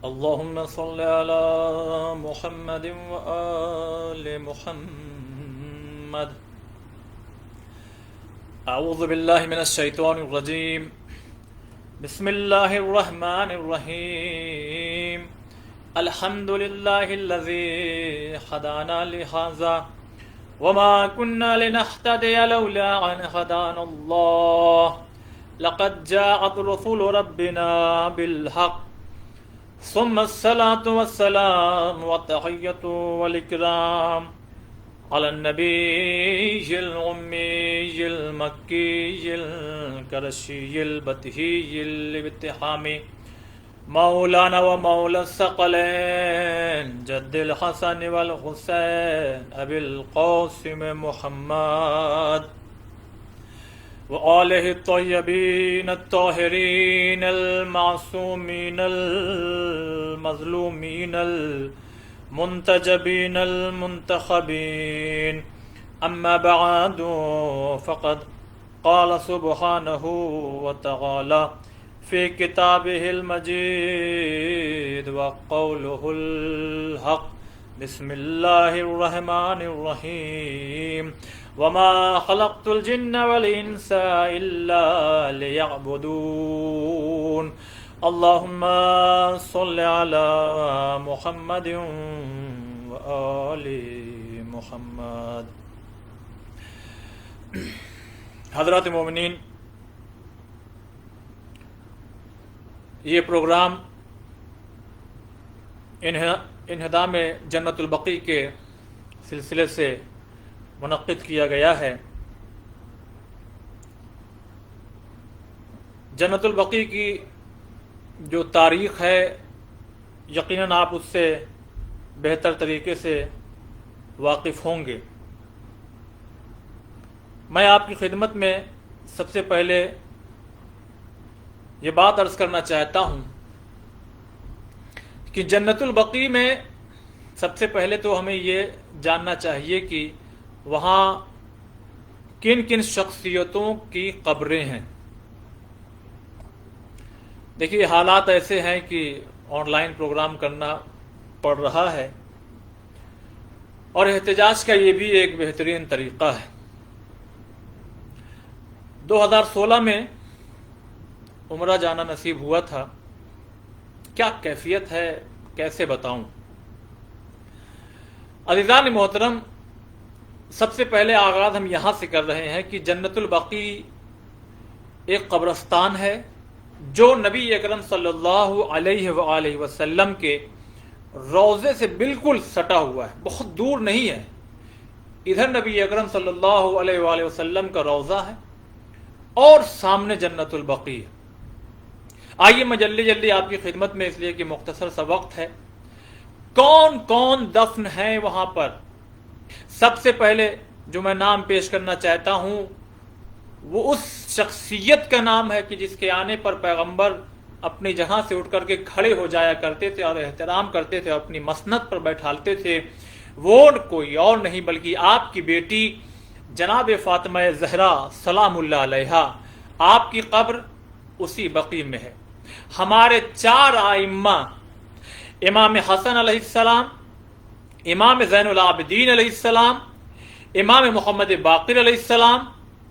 اللهم صل على محمد وآل محمد. اعوذ باللہ من الشیطان الرجیم. بسم اللہ الرحمن الرحیم. الحمد للہ الذی هدانا لهذا وما كنا لنهتدي لولا ان هدانا الله لقد جاءت رسل ربنا بالحق ثم الصلاة والسلام والتحية والإكرام على النبي الأمي المكي القرشي البتهي الابتحامي مولانا ومولى الثقلين جد الحسن والحسين أبي القاسم محمد وآلہ الطیبین الطاہرین المعصومین المظلومین المنتجبین المنتخبین. اما بعد فقد قال سبحانہ وتعالی فی کتابہ المجید وقولہ الحق. بسم اللہ الرحمن الرحیم. وما خلقت الجن والانس الا ليعبدون. اللهم صل على محمد وآل محمد. حضرات مومنین، یہ پروگرام انہدام جنت البقیع کے سلسلے سے منعقد کیا گیا ہے. جنت البقیع کی جو تاریخ ہے یقیناً آپ اس سے بہتر طریقے سے واقف ہوں گے. میں آپ کی خدمت میں سب سے پہلے یہ بات عرض کرنا چاہتا ہوں کہ جنت البقیع میں سب سے پہلے تو ہمیں یہ جاننا چاہیے کہ وہاں کن کن شخصیتوں کی قبریں ہیں. دیکھیے، حالات ایسے ہیں کہ آن لائن پروگرام کرنا پڑ رہا ہے اور احتجاج کا یہ بھی ایک بہترین طریقہ ہے. 2016 میں عمرہ جانا نصیب ہوا تھا. کیا کیفیت ہے، کیسے بتاؤں. عزیزان محترم، سب سے پہلے آغاز ہم یہاں سے کر رہے ہیں کہ جنت البقیع ایک قبرستان ہے جو نبی اکرم صلی اللہ علیہ وآلہ وسلم کے روضے سے بالکل سٹا ہوا ہے، بہت دور نہیں ہے. ادھر نبی اکرم صلی اللہ علیہ وآلہ وسلم کا روضہ ہے اور سامنے جنت البقیع. آئیے میں جلدی جلدی آپ کی خدمت میں، اس لیے کہ مختصر سا وقت ہے، کون کون دفن ہیں وہاں پر. سب سے پہلے جو میں نام پیش کرنا چاہتا ہوں وہ اس شخصیت کا نام ہے کہ جس کے آنے پر پیغمبر اپنی جگہ سے اٹھ کر کے کھڑے ہو جایا کرتے تھے اور احترام کرتے تھے، اپنی مسند پر بیٹھالتے تھے. وہ کوئی اور نہیں بلکہ آپ کی بیٹی جناب فاطمہ زہرا سلام اللہ علیہا. آپ کی قبر اسی بقیع میں ہے. ہمارے 4 ائمہ، امام حسن علیہ السلام، امام زین العابدین علیہ السلام، امام محمد باقر علیہ السلام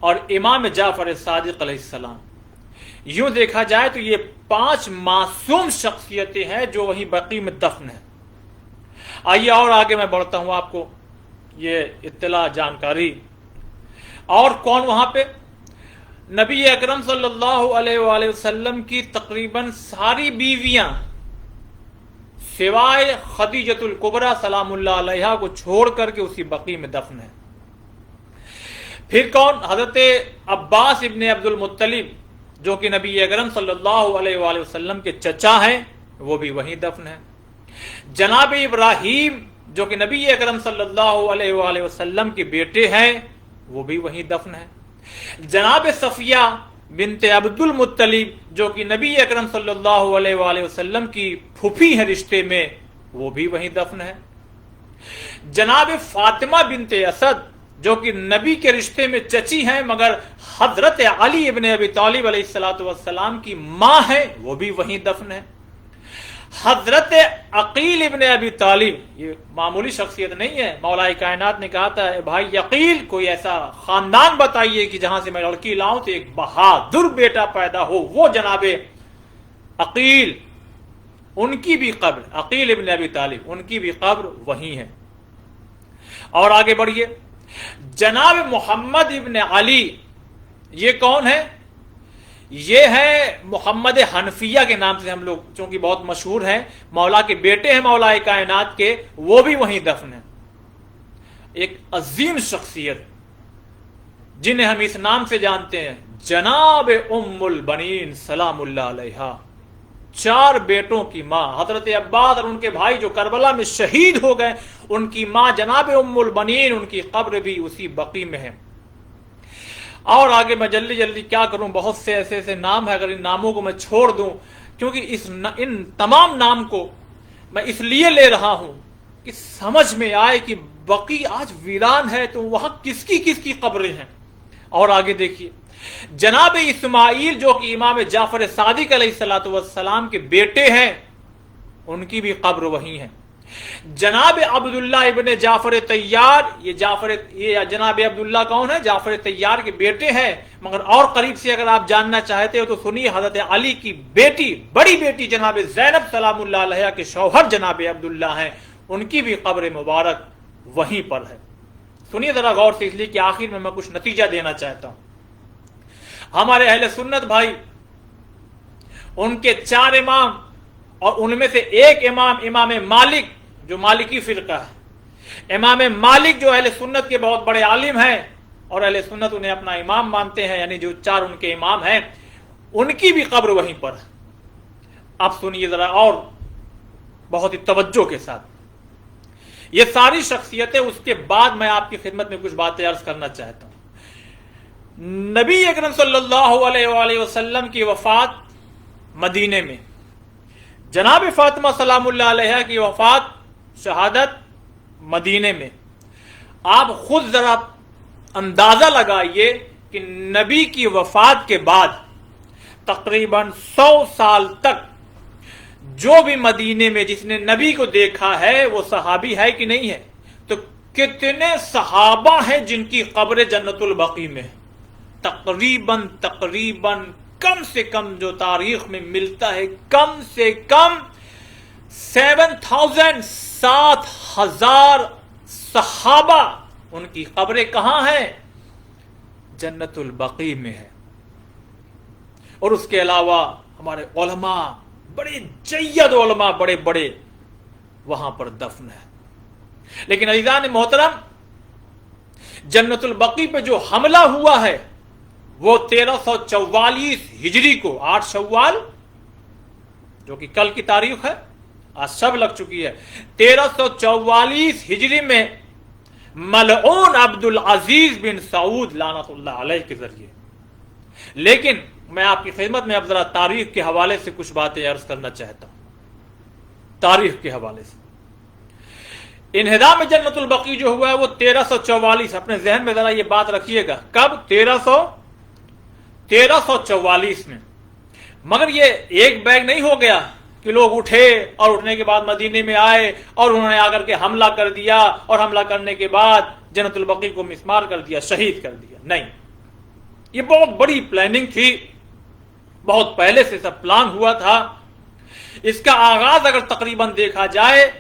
اور امام جعفر صادق علیہ السلام، یوں دیکھا جائے تو یہ 5 معصوم شخصیتیں ہیں جو وہیں بقیع میں دفن ہیں. آئیے اور آگے میں بڑھتا ہوں، آپ کو یہ اطلاع جانکاری. اور کون وہاں پہ؟ نبی اکرم صلی اللہ علیہ وآلہ وسلم کی تقریباً ساری بیویاں سوائے خدیجۃ الکبریٰ سلام اللہ علیہا کو چھوڑ کر کے اسی بقیع میں دفن ہے. پھر کون؟ حضرت عباس ابن عبد المطلب جو کہ نبی اکرم صلی اللہ علیہ وآلہ وسلم کے چچا ہیں، وہ بھی وہیں دفن ہے. جناب ابراہیم جو کہ نبی اکرم صلی اللہ علیہ وآلہ وسلم کے بیٹے ہیں، وہ بھی وہیں دفن ہے. جناب صفیہ بنت عبد المطلب جو کہ نبی اکرم صلی اللہ علیہ وآلہ وسلم کی پھوپھی ہے رشتے میں، وہ بھی وہیں دفن ہے. جناب فاطمہ بنت اسد جو کہ نبی کے رشتے میں چچی ہیں مگر حضرت علی ابن ابی طالب علیہ الصلوۃ والسلام کی ماں ہے، وہ بھی وہیں دفن ہے. حضرت عقیل ابن ابی طالب، یہ معمولی شخصیت نہیں ہے، مولا کائنات نے کہا تھا بھائی عقیل کوئی ایسا خاندان بتائیے کہ جہاں سے میں لڑکی لاؤں تو ایک بہادر بیٹا پیدا ہو، وہ جناب عقیل، ان کی بھی قبر، عقیل ابن ابی طالب ان کی بھی قبر وہیں ہے۔ اور آگے بڑھیے، جناب محمد ابن علی، یہ کون ہے؟ یہ ہے محمد حنفیہ کے نام سے ہم لوگ چونکہ بہت مشہور ہیں، مولا کے بیٹے ہیں مولا کائنات کے، وہ بھی وہیں دفن ہیں۔ ایک عظیم شخصیت جنہیں ہم اس نام سے جانتے ہیں، جناب ام البنین سلام اللہ علیہا، 4 بیٹوں کی ماں، حضرت عباس اور ان کے بھائی جو کربلا میں شہید ہو گئے، ان کی ماں جناب ام البنین، ان کی قبر بھی اسی بقیع میں ہے۔ اور آگے میں جلدی جلدی کیا کروں، بہت سے ایسے نام ہیں، اگر ان ناموں کو میں چھوڑ دوں، کیونکہ ان تمام نام کو میں اس لیے لے رہا ہوں کہ سمجھ میں آئے کہ بقیع آج ویران ہے تو وہاں کس کی قبریں ہیں۔ اور آگے دیکھیے، جناب اسماعیل جو کہ امام جعفر صادق علیہ السلام کے بیٹے ہیں، ان کی بھی قبر وہیں ہے۔ جناب عبداللہ ابن جعفر طیار، یہ جناب عبداللہ کون ہے؟ جعفر طیار کے بیٹے ہیں، مگر اور قریب سے اگر آپ جاننا چاہتے ہو تو سنیے، حضرت علی کی بیٹی، بڑی بیٹی جناب زینب سلام اللہ علیہا کے شوہر جناب عبداللہ ہیں، ان کی بھی قبر مبارک وہیں پر ہے۔ سنیے ذرا غور سے، اس لیے کہ آخر میں کچھ نتیجہ دینا چاہتا ہوں۔ ہمارے اہل سنت بھائی، ان کے 4 امام، اور ان میں سے ایک امام مالک جو مالکی فرقہ ہے، امام مالک جو اہل سنت کے بہت بڑے عالم ہیں اور اہل سنت انہیں اپنا امام مانتے ہیں، یعنی جو 4 ان کے امام ہیں، ان کی بھی قبر وہیں پر ہے۔ اب سنیے ذرا اور بہت ہی توجہ کے ساتھ، یہ ساری شخصیتیں، اس کے بعد میں آپ کی خدمت میں کچھ باتیں عرض کرنا چاہتا ہوں۔ نبی اکرم صلی اللہ علیہ وآلہ وسلم کی وفات مدینے میں، جناب فاطمہ سلام اللہ علیہ کی وفات، شہادت مدینے میں۔ آپ خود ذرا اندازہ لگائیے کہ نبی کی وفات کے بعد تقریباً 100 سال تک جو بھی مدینے میں جس نے نبی کو دیکھا ہے وہ صحابی ہے کہ نہیں ہے؟ تو کتنے صحابہ ہیں جن کی قبر جنت البقیع میں؟ تقریباً کم سے کم جو تاریخ میں ملتا ہے، کم سے کم 7,000 صحابہ، ان کی قبریں کہاں ہیں؟ جنت البقیع میں ہے۔ اور اس کے علاوہ ہمارے علماء، بڑے جید علماء، بڑے بڑے وہاں پر دفن ہیں۔ لیکن عزیزان محترم، جنت البقیع پہ جو حملہ ہوا ہے وہ 1344 ہجری کو، 8 شوال جو کہ کل کی تاریخ ہے، آج سب لگ چکی ہے، 1344 ہجری میں ملعون عبد العزیز بن سعود لعنت اللہ علیہ کے ذریعے۔ لیکن میں آپ کی خدمت میں اب ذرا تاریخ کے حوالے سے کچھ باتیں عرض کرنا چاہتا ہوں۔ تاریخ کے حوالے سے انہدام جنت البقیع جو ہوا ہے وہ 1344، اپنے ذہن میں ذرا یہ بات رکھیے گا، کب؟ 1344 میں۔ مگر یہ ایک بیگ نہیں ہو گیا کہ لوگ اٹھے اور اٹھنے کے بعد مدینے میں آئے اور انہوں نے آ کر کے حملہ کر دیا، اور حملہ کرنے کے بعد جنت البقیع کو مسمار کر دیا، شہید کر دیا۔ نہیں، یہ بہت بڑی پلاننگ تھی، بہت پہلے سے سب پلان ہوا تھا۔ اس کا آغاز اگر تقریباً دیکھا جائے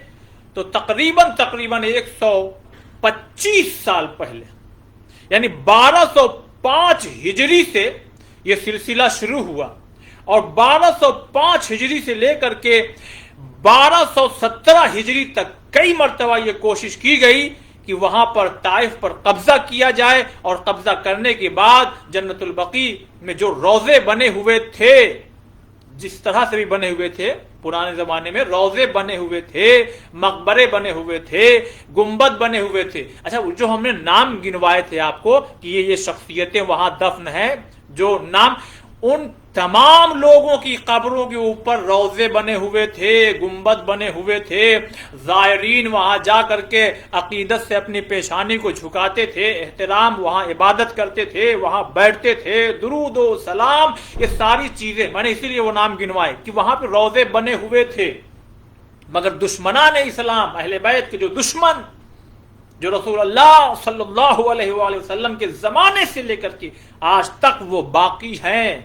تو تقریباً 125 سال پہلے، یعنی 1205 ہجری سے یہ سلسلہ شروع ہوا، اور 1205 ہجری سے لے کر کے 1217 ہجری تک کئی مرتبہ یہ کوشش کی گئی کہ وہاں پر طائف پر قبضہ کیا جائے، اور قبضہ کرنے کے بعد جنت البقیع میں جو روضے بنے ہوئے تھے، جس طرح سے بھی بنے ہوئے تھے، پرانے زمانے میں روضے بنے ہوئے تھے، مقبرے بنے ہوئے تھے، گنبد بنے ہوئے تھے۔ اچھا، جو ہم نے نام گنوائے تھے آپ کو کہ یہ شخصیتیں وہاں دفن ہیں، جو نام، ان تمام لوگوں کی قبروں کے اوپر روضے بنے ہوئے تھے، گنبد بنے ہوئے تھے۔ زائرین وہاں جا کر کے عقیدت سے اپنی پیشانی کو جھکاتے تھے، احترام، وہاں عبادت کرتے تھے، وہاں بیٹھتے تھے، درود و سلام، یہ ساری چیزیں میں نے اسی لیے وہ نام گنوائے کہ وہاں پہ روضے بنے ہوئے تھے۔ مگر دشمنان اسلام، اہل بیت کے جو دشمن، جو رسول اللہ صلی اللہ علیہ وآلہ وسلم کے زمانے سے لے کر کے آج تک وہ باقی ہیں،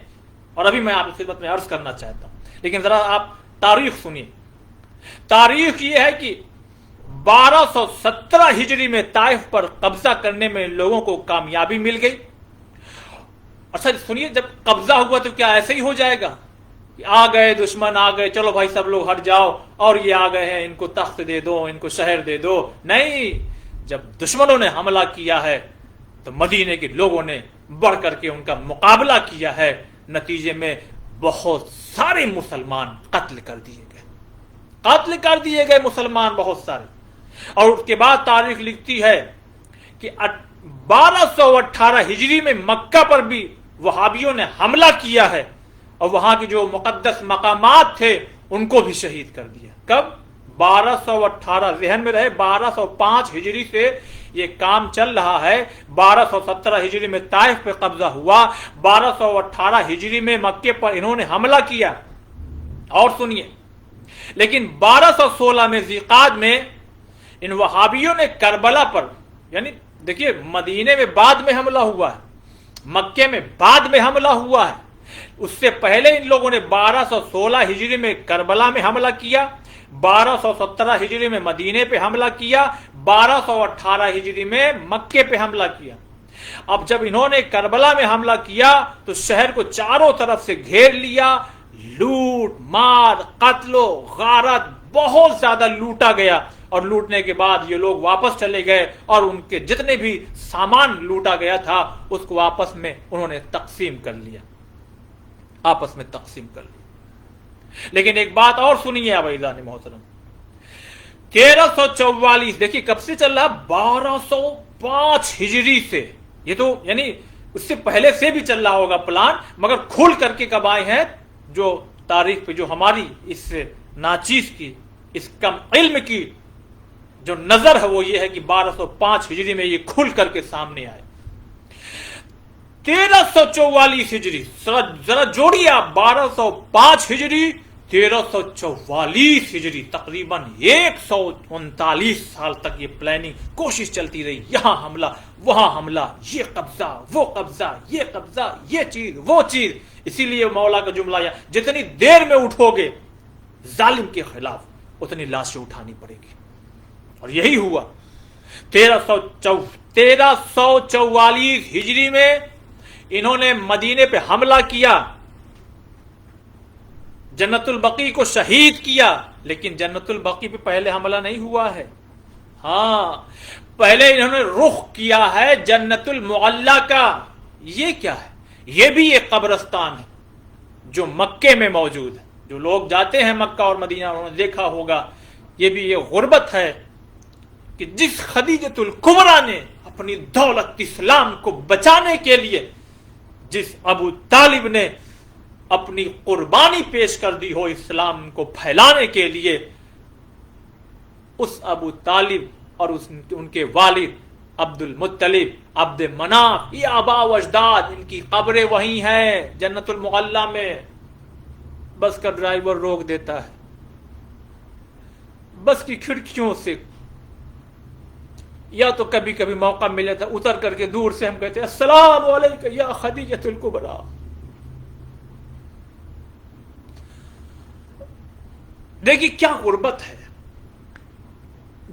اور ابھی میں آپ کی خدمت میں عرض کرنا چاہتا ہوں، لیکن ذرا آپ تاریخ سنیے۔ تاریخ یہ ہے کہ 1217 ہجری میں طائف پر قبضہ کرنے میں لوگوں کو کامیابی مل گئی۔ اچھا سنیے، جب قبضہ ہوا تو کیا ایسے ہی ہو جائے گا کہ آ گئے دشمن، آ گئے، چلو بھائی سب لوگ ہٹ جاؤ، اور یہ آ گئے ہیں ان کو تخت دے دو، ان کو شہر دے دو؟ نہیں، جب دشمنوں نے حملہ کیا ہے تو مدینے کے لوگوں نے بڑھ کر کے ان کا مقابلہ کیا ہے، نتیجے میں بہت سارے مسلمان قتل کر دیے گئے مسلمان بہت سارے۔ اور اس کے بعد تاریخ لکھتی ہے کہ 1218 ہجری میں مکہ پر بھی وہابیوں نے حملہ کیا ہے، اور وہاں کی جو مقدس مقامات تھے ان کو بھی شہید کر دیا۔ کب؟ 1218، ذہن میں رہے 1205 ہجری سے یہ کام چل رہا ہے۔ 1217 ہجری میں طائف پہ قبضہ ہوا، 1218 ہجری میں مکے پر انہوں نے حملہ کیا۔ اور سنیے، لیکن 1216 میں ذیقعد میں ان وہابیوں نے کربلا پر، یعنی دیکھیے مدینے میں بعد میں حملہ ہوا ہے، مکے میں بعد میں حملہ ہوا ہے، اس سے پہلے ان لوگوں نے 1216 ہجری میں کربلا میں حملہ کیا، 1217 ہجری میں مدینے پہ حملہ کیا، 1218 ہجری میں مکے پہ حملہ کیا۔ اب جب انہوں نے کربلا میں حملہ کیا تو شہر کو چاروں طرف سے گھیر لیا، لوٹ مار، قتل و غارت، بہت زیادہ لوٹا گیا، اور لوٹنے کے بعد یہ لوگ واپس چلے گئے، اور ان کے جتنے بھی سامان لوٹا گیا تھا اس کو آپس میں انہوں نے تقسیم کر لیا، آپس میں تقسیم کر لیا۔ لیکن ایک بات اور سنیے آپ عزیزان محترم، 1344، دیکھیے کب سے چل رہا، 1205 ہجری سے، یہ تو یعنی اس سے پہلے سے بھی چل رہا ہوگا پلان، مگر کھول کر کے کب آئے ہیں؟ جو تاریخ پہ جو ہماری اس ناچیز کی، اس کم علم کی جو نظر ہے وہ یہ ہے کہ 1205 ہجری میں یہ کھل کر کے سامنے آئے۔ 1344 ہجری، ذرا جوڑیے آپ، 1205 ہجری، 1344 ہجری، تقریباً 139 سال تک یہ پلاننگ، کوشش چلتی رہی، یہاں حملہ، وہاں حملہ، یہ قبضہ، وہ قبضہ، یہ قبضہ، یہ چیز، وہ چیز۔ اسی لیے مولا کا جملہ یا جتنی دیر میں اٹھو گے ظالم کے خلاف اتنی لاشیں اٹھانی پڑے گی، اور یہی ہوا۔ 1344 ہجری میں انہوں نے مدینے پہ حملہ کیا، جنت البقیع کو شہید کیا، لیکن جنت البقیع پہ پہلے حملہ نہیں ہوا ہے، ہاں پہلے انہوں نے رخ کیا ہے جنت المعلی کا۔ یہ کیا ہے؟ یہ بھی ایک قبرستان ہے جو مکے میں موجود ہے۔ جو لوگ جاتے ہیں مکہ اور مدینہ انہوں نے دیکھا ہوگا، یہ بھی یہ غربت ہے کہ جس خدیجۃ الکبریٰ نے اپنی دولت اسلام کو بچانے کے لیے، جس ابو طالب نے اپنی قربانی پیش کر دی ہو اسلام کو پھیلانے کے لیے، اس ابو طالب اور ان کے والد عبد المطلب، عبد مناف، یہ آبا و اجداد، ان کی قبریں وہیں ہیں جنت المعلی میں۔ بس کا ڈرائیور روک دیتا ہے، بس کی کھڑکیوں سے، یا تو کبھی کبھی موقع ملے تھا اتر کر کے دور سے ہم کہتے ہیں السلام علیکم یا خدیجۃ الکبریٰ۔ دیکھیے کیا غربت ہے،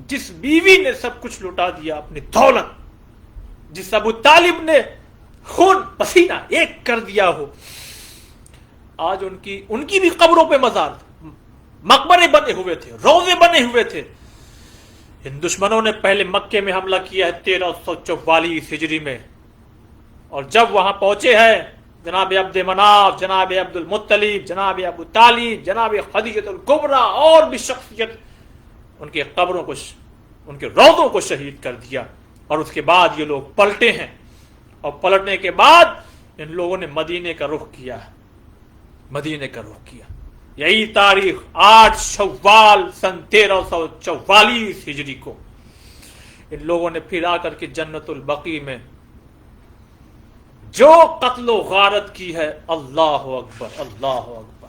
جس بیوی نے سب کچھ لٹا دیا اپنی دولت، جس ابو طالب نے خون پسینہ ایک کر دیا ہو، آج ان کی بھی قبروں پہ مزار، مقبرے بنے ہوئے تھے، روزے بنے ہوئے تھے۔ ان دشمنوں نے پہلے مکے میں حملہ کیا ہے 1344 ہجری میں، اور جب وہاں پہنچے ہیں جناب عبد مناف، جناب عبد المطلب، جناب ابو طالب، جناب خدیجۃ الکبریٰ اور بھی شخصیت، ان کے قبروں کو، ان کے روضوں کو شہید کر دیا، اور اس کے بعد یہ لوگ پلٹے ہیں، اور پلٹنے کے بعد ان لوگوں نے مدینے کا رخ کیا، مدینے کا رخ کیا۔ یہی تاریخ 8 شوال سن 1344 ہجری کو ان لوگوں نے پھر آ کر کے جنت البقیع میں جو قتل و غارت کی ہے، اللہ اکبر، اللہ اکبر۔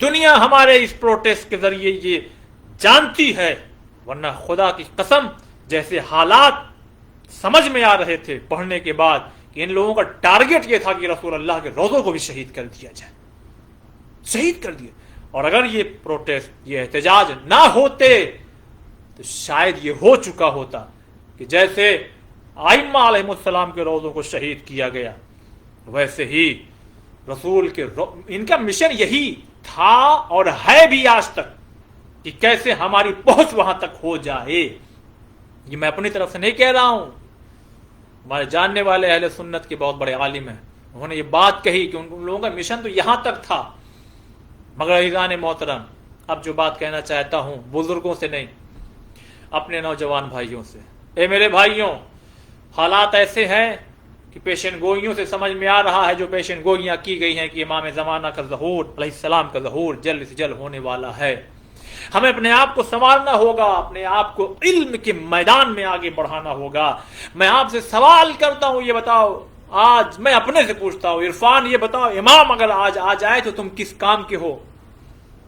دنیا ہمارے اس پروٹیسٹ کے ذریعے یہ جانتی ہے، ورنہ خدا کی قسم جیسے حالات سمجھ میں آ رہے تھے پڑھنے کے بعد کہ ان لوگوں کا ٹارگٹ یہ تھا کہ رسول اللہ کے روزوں کو بھی شہید کر دیا جائے، شہید کر دیا. اور اگر یہ پروٹیسٹ، یہ احتجاج نہ ہوتے تو شاید یہ ہو چکا ہوتا کہ جیسے ائمہ علیہ السلام کے روزوں کو شہید کیا گیا، ویسے ہی رسول کے ان کا مشن یہی تھا اور ہے بھی آج تک کہ کیسے ہماری پہنچ وہاں تک ہو جائے. یہ میں اپنی طرف سے نہیں کہہ رہا ہوں، ہمارے جاننے والے اہل سنت کے بہت بڑے عالم ہیں، انہوں نے یہ بات کہی کہ ان لوگوں کا مشن تو یہاں تک تھا. مگر عزیزان محترم، اب جو بات کہنا چاہتا ہوں بزرگوں سے نہیں، اپنے نوجوان بھائیوں سے. اے میرے بھائیوں، حالات ایسے ہیں کہ پیشن گوئیوں سے سمجھ میں آ رہا ہے، جو پیشن گوئیاں کی گئی ہیں کہ امام زمانہ کا ظہور علیہ السلام کا ظہور جلد سے جلد ہونے والا ہے. ہمیں اپنے آپ کو سنوارنا ہوگا، اپنے آپ کو علم کے میدان میں آگے بڑھانا ہوگا. میں آپ سے سوال کرتا ہوں، یہ بتاؤ، آج میں اپنے سے پوچھتا ہوں، عرفان یہ بتاؤ، امام اگر آج آ جائے تو تم کس کام کے ہو؟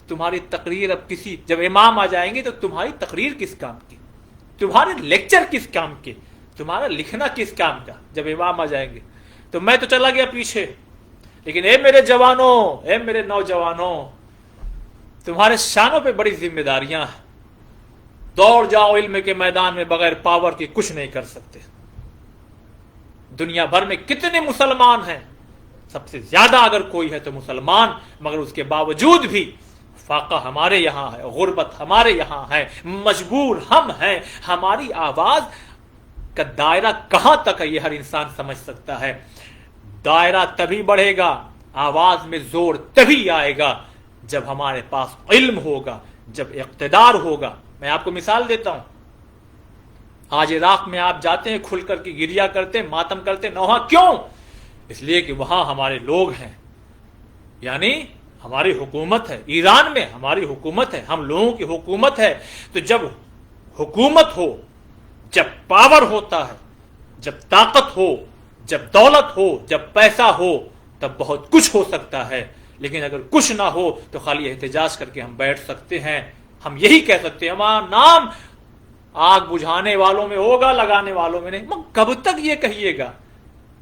تمہاری تقریر اب جب امام آ جائیں گے تو تمہاری تقریر کس کام کی؟ تمہارے لیکچر کس کام کے؟ تمہارا لکھنا کس کام کا جب امام آ جائیں گے؟ تو میں تو چلا گیا پیچھے، لیکن اے میرے جوانوں، اے میرے نوجوانوں، تمہارے شانوں پہ بڑی ذمہ داریاں ہیں. دوڑ جاؤ علم کے میدان میں، بغیر پاور کے کچھ نہیں کر سکتے. دنیا بھر میں کتنے مسلمان ہیں؟ سب سے زیادہ اگر کوئی ہے تو مسلمان، مگر اس کے باوجود بھی فاقہ ہمارے یہاں ہے، غربت ہمارے یہاں ہے، مجبور ہم ہیں. ہماری آواز کا دائرہ کہاں تک ہے یہ ہر انسان سمجھ سکتا ہے. دائرہ تبھی بڑھے گا، آواز میں زور تبھی آئے گا جب ہمارے پاس علم ہوگا، جب اقتدار ہوگا. میں آپ کو مثال دیتا ہوں، آج عراق میں آپ جاتے ہیں، کھل کر کے گریا کرتے ہیں، ماتم کرتے ہیں، نوحہ کیوں؟ اس لیے کہ وہاں ہمارے لوگ ہیں، یعنی ہماری حکومت ہے. ایران میں ہماری حکومت ہے، ہم لوگوں کی حکومت ہے. تو جب حکومت ہو، جب پاور ہوتا ہے، جب طاقت ہو، جب دولت ہو، جب پیسہ ہو، تب بہت کچھ ہو سکتا ہے. لیکن اگر کچھ نہ ہو تو خالی احتجاج کر کے ہم بیٹھ سکتے ہیں. ہم یہی کہہ سکتے ہیں ہمارا نام آگ بجھانے والوں میں ہوگا، لگانے والوں میں نہیں. کب تک یہ کہیے گا؟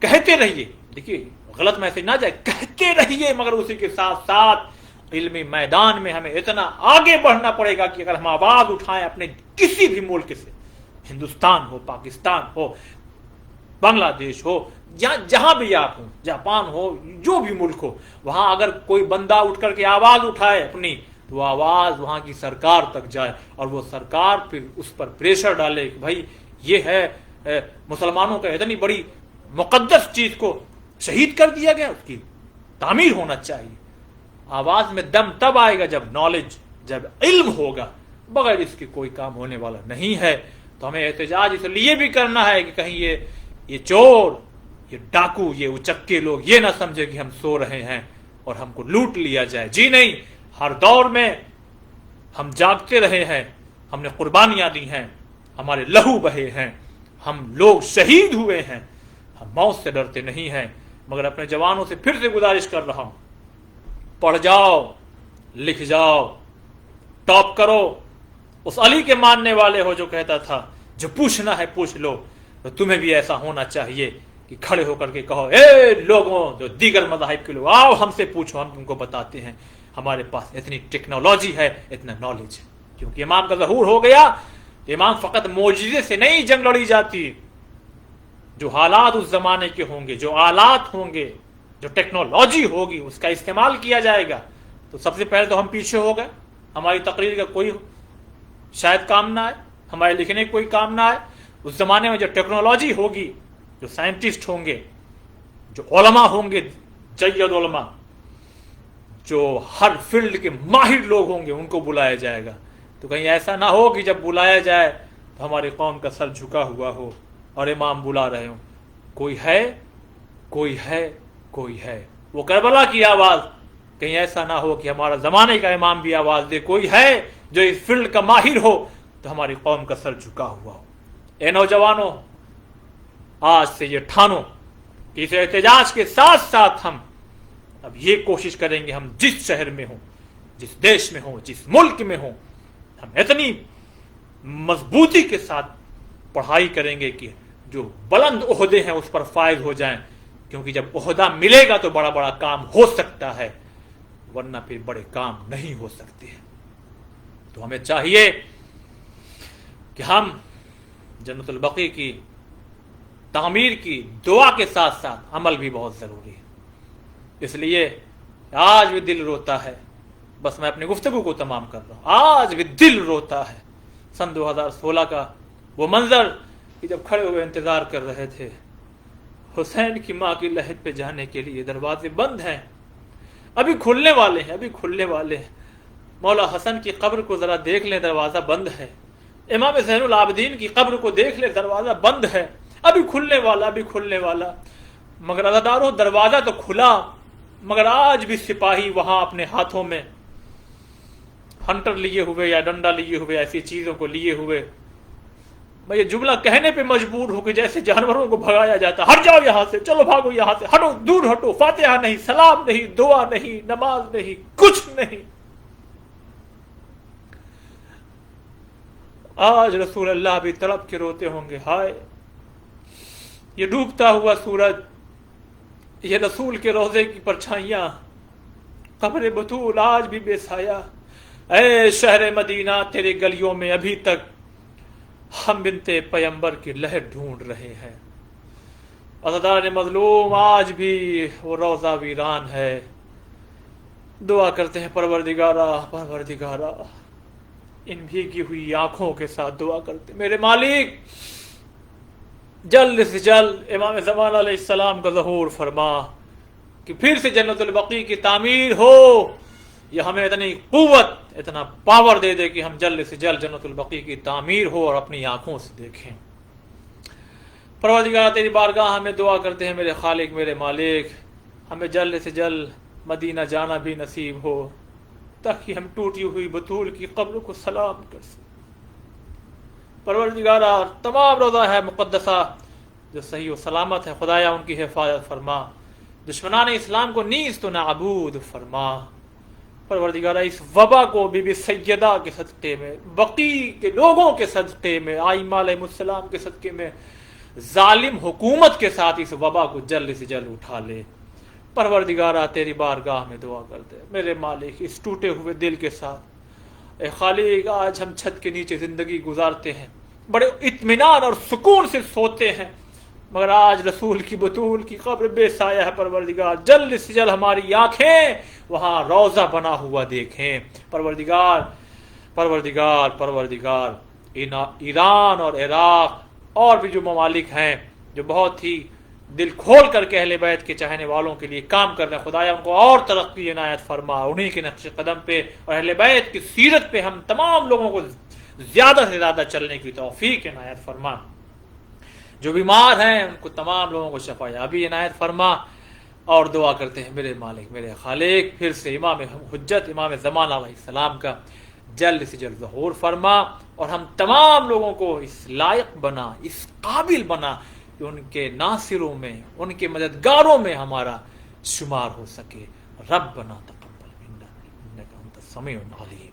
کہتے رہیے. دیکھیے غلط میسج نہ جائے، کہتے رہیے، مگر اسی کے ساتھ ساتھ علمی میدان میں ہمیں اتنا آگے بڑھنا پڑے گا کہ اگر ہم آواز اٹھائیں اپنے کسی بھی ملک سے، ہندوستان ہو، پاکستان ہو، بنگلہ دیش ہو، جہاں بھی آپ ہوں، جاپان ہو، جو بھی ملک ہو، وہاں اگر کوئی بندہ اٹھ کر کے آواز اٹھائے اپنی، تو وہ آواز وہاں کی سرکار تک جائے، اور وہ سرکار پھر اس پر پریشر ڈالے کہ بھائی یہ ہے مسلمانوں کا اتنی بڑی مقدس چیز کو شہید کر دیا گیا، اس کی تعمیر ہونا چاہیے. آواز میں دم تب آئے گا جب نالج، جب علم ہوگا. بغیر اس کے کوئی کام ہونے والا نہیں ہے. تو ہمیں احتجاج اس لیے بھی کرنا ہے کہ کہیں یہ چور، یہ ڈاکو، یہ اچکے لوگ یہ نہ سمجھے کہ ہم سو رہے ہیں اور ہم کو لوٹ لیا جائے. جی نہیں، ہر دور میں ہم جاگتے رہے ہیں، ہم نے قربانیاں دی ہیں، ہمارے لہو بہے ہیں، ہم لوگ شہید ہوئے ہیں. ہم موت سے ڈرتے نہیں ہیں. مگر اپنے جوانوں سے پھر سے گزارش کر رہا ہوں، پڑھ جاؤ، لکھ جاؤ، ٹاپ کرو. اس علی کے ماننے والے ہو جو کہتا تھا جو پوچھنا ہے پوچھ لو. تو تمہیں بھی ایسا ہونا چاہیے کہ کھڑے ہو کر کے کہو، اے لوگوں جو دیگر مذاہب کے لوگ، آؤ ہم سے پوچھو، ہم تم کو بتاتے ہیں. ہمارے پاس اتنی ٹیکنالوجی ہے، اتنا نالج ہے. کیونکہ امام کا ظہور ہو گیا تو امام فقط معجزے سے نہیں جنگ لڑی جاتی. جو حالات اس زمانے کے ہوں گے، جو آلات ہوں گے، جو ٹیکنالوجی ہوگی، اس کا استعمال کیا جائے گا. تو سب سے پہلے تو ہم پیچھے ہو گئے. ہماری تقریر کا کوئی شاید کام نہ آئے، ہمارے لکھنے کا کوئی کام نہ آئے. اس زمانے میں جو ٹیکنالوجی ہوگی، جو سائنٹسٹ ہوں گے، جو علماء ہوں گے، جید علماء، جو ہر فیلڈ کے ماہر لوگ ہوں گے، ان کو بلایا جائے گا. تو کہیں ایسا نہ ہو کہ جب بلایا جائے تو ہماری قوم کا سر جھکا ہوا ہو اور امام بلا رہے ہوں. کوئی ہے، کوئی ہے، کوئی ہے. وہ کربلا کی آواز، کہیں ایسا نہ ہو کہ ہمارا زمانے کا امام بھی آواز دے. کوئی ہے جو اس فیلڈ کا ماہر ہو تو ہماری قوم کا سر جھکا ہوا ہو. اے نوجوانوں، آج سے یہ ٹھانو کہ اس احتجاج کے ساتھ ساتھ ہم اب یہ کوشش کریں گے، ہم جس شہر میں ہوں، جس دیش میں ہوں، جس ملک میں ہوں، ہم اتنی مضبوطی کے ساتھ پڑھائی کریں گے کہ جو بلند عہدے ہیں اس پر فائز ہو جائیں، کیونکہ جب عہدہ ملے گا تو بڑا بڑا کام ہو سکتا ہے، ورنہ پھر بڑے کام نہیں ہو سکتے ہیں۔ تو ہمیں چاہیے کہ ہم جنت البقیع کی تعمیر کی دعا کے ساتھ ساتھ عمل بھی بہت ضروری ہے۔ اس لیے آج بھی دل روتا ہے، بس میں اپنی گفتگو کو تمام کر رہا ہوں، آج بھی دل روتا ہے سن 2016 کا وہ منظر کہ جب کھڑے ہوئے انتظار کر رہے تھے، حسین کی ماں کی لحد پہ جانے کے لیے دروازے بند ہیں، ابھی کھلنے والے ہیں، ابھی کھلنے والے ہیں۔ مولا حسن کی قبر کو ذرا دیکھ لیں، دروازہ بند ہے۔ امام زین العابدین کی قبر کو دیکھ لیں، دروازہ بند ہے، ابھی کھلنے والا، ابھی کھلنے والا۔ مگر عزادارو، دروازہ تو کھلا، مگر آج بھی سپاہی وہاں اپنے ہاتھوں میں ہنٹر لیے ہوئے یا ڈنڈا لیے ہوئے، ایسی چیزوں کو لیے ہوئے، میں یہ جملہ کہنے پہ مجبور ہوں کہ جیسے جانوروں کو بھگایا جاتا، ہٹ جاؤ یہاں سے، چلو بھاگو یہاں سے، ہٹو، دور ہٹو، فاتحہ نہیں، سلام نہیں، دعا نہیں، نماز نہیں، کچھ نہیں۔ آج رسول اللہ بھی تڑپ کے روتے ہوں گے، ہائے یہ ڈوبتا ہوا سورج، یہ رسول کے روضے کی پرچھائیاں، قبر بطول آج بھی بے سایہ۔ اے شہر مدینہ، تیرے گلیوں میں ابھی تک ہم بنت پیمبر کی لہر ڈھونڈ رہے ہیں۔ عزادار مظلوم، آج بھی وہ روضہ ویران ہے۔ دعا کرتے ہیں پروردگارا، پروردگارا، ان بھیگی ہوئی آنکھوں کے ساتھ دعا کرتے میرے مالک، جلد سے جلد امام زمان علیہ السلام کا ظہور فرما کہ پھر سے جنت البقیع کی تعمیر ہو، یہ ہمیں اتنی قوت، اتنا پاور دے دے کہ ہم جلد سے جلد جنت البقیع کی تعمیر ہو اور اپنی آنکھوں سے دیکھیں۔ پروردگار تیری بارگاہ ہمیں دعا کرتے ہیں میرے خالق، میرے مالک، ہمیں جلد سے جلد مدینہ جانا بھی نصیب ہو تاکہ ہم ٹوٹی ہوئی بطول کی قبر کو سلام کر سکیں۔ پروردگارا، تمام روضہ ہے مقدسہ جو صحیح و سلامت ہے، خدایا ان کی حفاظت فرما، دشمنان اسلام کو نیز تو نابود فرما۔ پروردگارہ، اس وبا کو بی بی سیدہ کے صدقے میں، بقیع کے لوگوں کے صدقے میں، آئمہ علیہ السلام کے صدقے میں، ظالم حکومت کے ساتھ اس وبا کو جلد سے جلد اٹھا لے۔ پروردگارہ، تیری بارگاہ میں دعا کر دے میرے مالک، اس ٹوٹے ہوئے دل کے ساتھ، اے خالق، آج ہم چھت کے نیچے زندگی گزارتے ہیں، بڑے اطمینان اور سکون سے سوتے ہیں، مگر آج رسول کی بطول کی قبر بے سایہ ہے۔ پروردگار، جلد سے جلد ہماری آنکھیں وہاں روضہ بنا ہوا دیکھیں۔ پروردگار پروردگار پروردگار، ایران اور عراق اور بھی جو ممالک ہیں جو بہت ہی دل کھول کر کے اہل بیت کے چاہنے والوں کے لیے کام کر رہے ہیں، خدایا ان کو اور ترقی عنایت فرما، انہی کے نقش قدم پہ اور اہل بیت کی سیرت پہ ہم تمام لوگوں کو زیادہ سے زیادہ چلنے کی توفیق عنایت فرما۔ جو بیمار ہیں ان کو، تمام لوگوں کو شفا یابی عنایت فرما، اور دعا کرتے ہیں میرے مالک، میرے خالق، پھر سے امام حجت امام زمان علیہ السلام کا جلد سے جلد ظہور فرما، اور ہم تمام لوگوں کو اس لائق بنا، اس قابل بنا کہ ان کے ناصروں میں، ان کے مددگاروں میں ہمارا شمار ہو سکے۔ ربنا تقبل منا انک انت السمیع العلیم۔